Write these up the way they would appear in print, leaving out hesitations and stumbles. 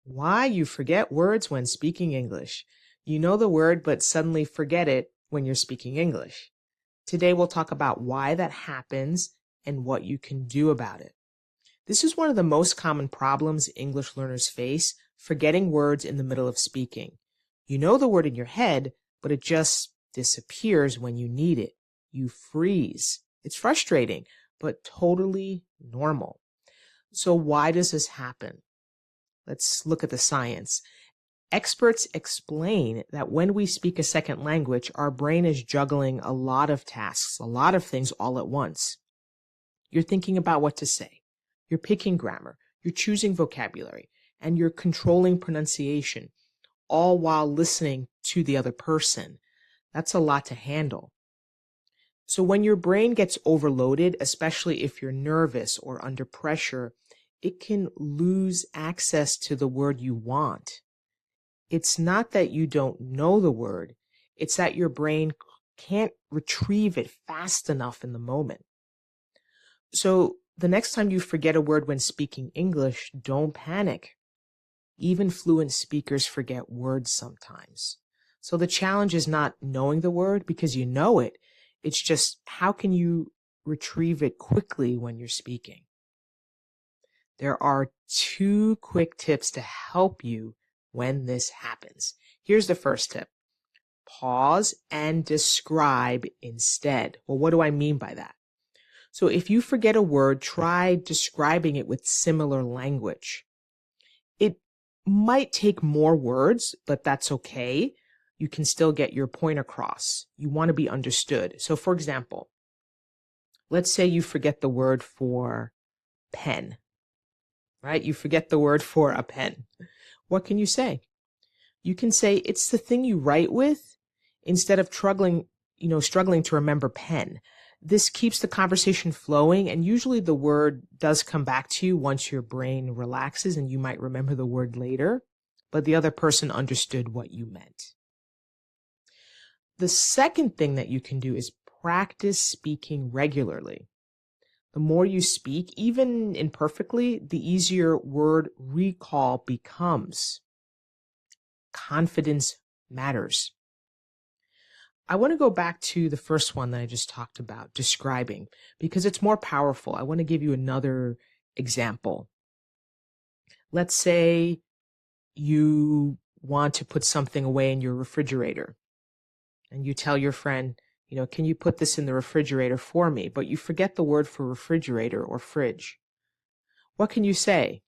Why you forget words when speaking English. You know the word, but suddenly forget it when you're speaking English. Today we'll talk about why that happens and what you can do about it. This is one of the most common problems English learners face, forgetting words in the middle of speaking. You know the word in your head, but it just disappears when you need it. You freeze. It's frustrating, but totally normal. So why does this happen? Let's look at the science. Experts explain that when we speak a second language, our brain is juggling a lot of tasks, a lot of things all at once. You're thinking about what to say. You're picking grammar. You're choosing vocabulary. And you're controlling pronunciation, all while listening to the other person. That's a lot to handle. So when your brain gets overloaded, especially if you're nervous or under pressure, it can lose access to the word you want. It's not that you don't know the word, it's that your brain can't retrieve it fast enough in the moment. So the next time you forget a word when speaking English, don't panic. Even fluent speakers forget words sometimes. So the challenge is not knowing the word because you know it. It's just how can you retrieve it quickly when you're speaking? There are 2 quick tips to help you when this happens. Here's the first tip. Pause and describe instead. Well, what do I mean by that? So if you forget a word, try describing it with similar language. It might take more words, but that's okay. You can still get your point across. You want to be understood. So for example, let's say you forget the word for pen, right? You forget the word for a pen. What can you say? You can say it's the thing you write with instead of struggling to remember pen. This keeps the conversation flowing, and usually the word does come back to you once your brain relaxes and you might remember the word later, but the other person understood what you meant. The second thing that you can do is practice speaking regularly. The more you speak, even imperfectly, the easier word recall becomes. Confidence matters. I want to go back to the first one that I just talked about, describing, because it's more powerful. I want to give you another example. Let's say you want to put something away in your refrigerator, and you tell your friend, can you put this in the refrigerator for me? But you forget the word for refrigerator or fridge. What can you say?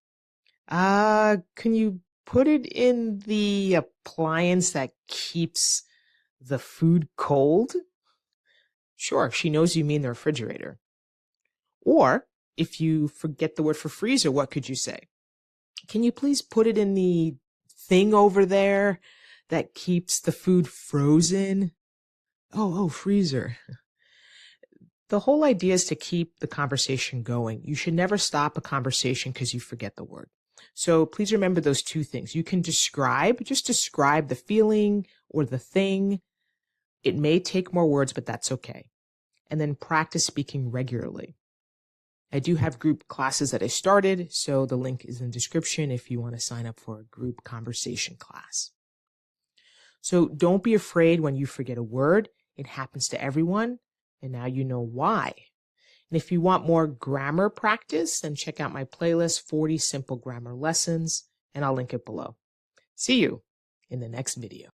Can you put it in the appliance that keeps the food cold? Sure, she knows you mean the refrigerator. Or if you forget the word for freezer, what could you say? Can you please put it in the thing over there that keeps the food frozen? Oh, freezer. The whole idea is to keep the conversation going. You should never stop a conversation because you forget the word. So please remember those 2 things. You can just describe the feeling or the thing. It may take more words, but that's okay. And then practice speaking regularly. I do have group classes that I started, so the link is in the description if you want to sign up for a group conversation class. So don't be afraid when you forget a word. It happens to everyone, and now you know why. And if you want more grammar practice, then check out my playlist, 40 Simple Grammar Lessons, and I'll link it below. See you in the next video.